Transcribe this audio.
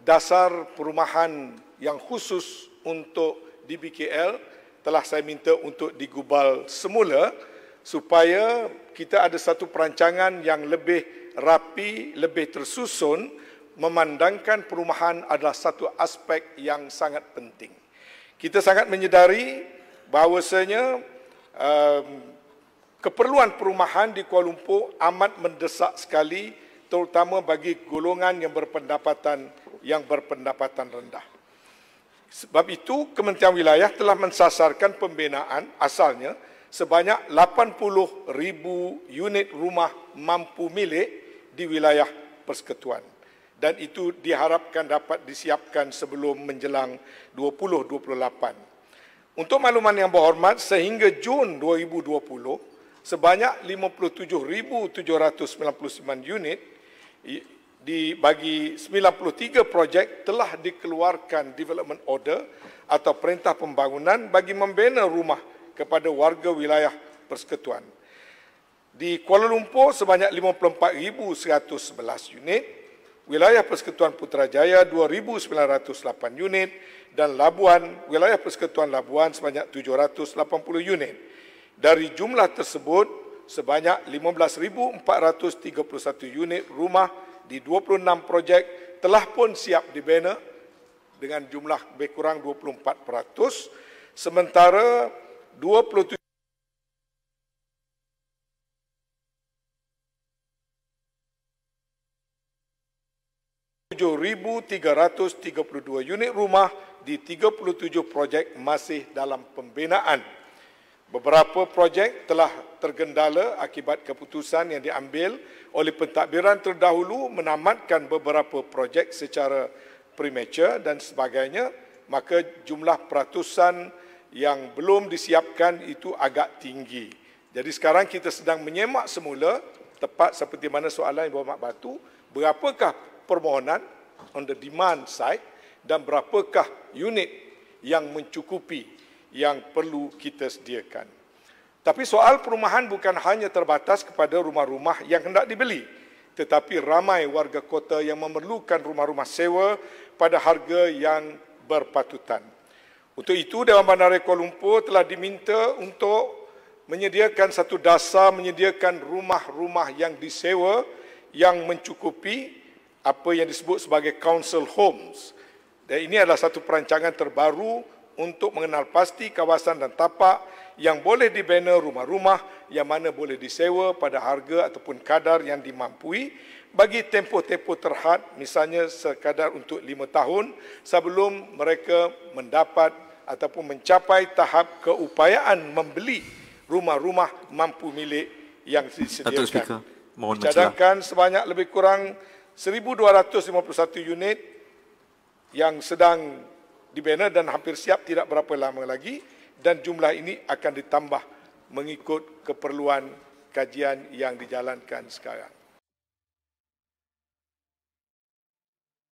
dasar perumahan yang khusus untuk DBKL telah saya minta untuk digubal semula supaya kita ada satu perancangan yang lebih rapi, lebih tersusun, memandangkan perumahan adalah satu aspek yang sangat penting. Kita sangat menyedari bahawasanya keperluan perumahan di Kuala Lumpur amat mendesak sekali, terutama bagi golongan yang berpendapatan rendah. Sebab itu, Kementerian Wilayah telah mensasarkan pembinaan asalnya sebanyak 80,000 unit rumah mampu milik di wilayah persekutuan. Dan itu diharapkan dapat disiapkan sebelum menjelang 2028. Untuk makluman yang berhormat, sehingga Jun 2020, sebanyak 57,799 unit bagi 93 projek telah dikeluarkan development order atau perintah pembangunan bagi membina rumah kepada warga wilayah persekutuan. Di Kuala Lumpur sebanyak 54,111 unit, wilayah Persekutuan Putrajaya 2,908 unit dan Labuan, wilayah Persekutuan Labuan sebanyak 780 unit. Dari jumlah tersebut, sebanyak 15,431 unit rumah di 26 projek telah pun siap dibina dengan jumlah lebih kurang 24%, sementara 27,332 unit rumah di 37 projek masih dalam pembinaan. Beberapa projek telah tergendala akibat keputusan yang diambil oleh pentadbiran terdahulu menamatkan beberapa projek secara premature dan sebagainya, maka jumlah peratusan yang belum disiapkan itu agak tinggi. Jadi sekarang kita sedang menyemak semula, tepat seperti mana soalan yang berhormat Batu, berapakah permohonan on the demand side dan berapakah unit yang mencukupi yang perlu kita sediakan. Tapi soal perumahan bukan hanya terbatas kepada rumah-rumah yang hendak dibeli, tetapi ramai warga kota yang memerlukan rumah-rumah sewa pada harga yang berpatutan. Untuk itu, Dewan Bandaraya Kuala Lumpur telah diminta untuk menyediakan satu dasar, menyediakan rumah-rumah yang disewa yang mencukupi apa yang disebut sebagai council homes. Dan ini adalah satu perancangan terbaru untuk mengenal pasti kawasan dan tapak yang boleh dibina rumah-rumah yang mana boleh disewa pada harga ataupun kadar yang dimampui bagi tempoh-tempoh terhad, misalnya sekadar untuk 5 tahun sebelum mereka mendapat ataupun mencapai tahap keupayaan membeli rumah-rumah mampu milik yang disediakan. Dicadangkan sebanyak lebih kurang 1,251 unit yang sedang dibina dan hampir siap tidak berapa lama lagi, dan jumlah ini akan ditambah mengikut keperluan kajian yang dijalankan sekarang.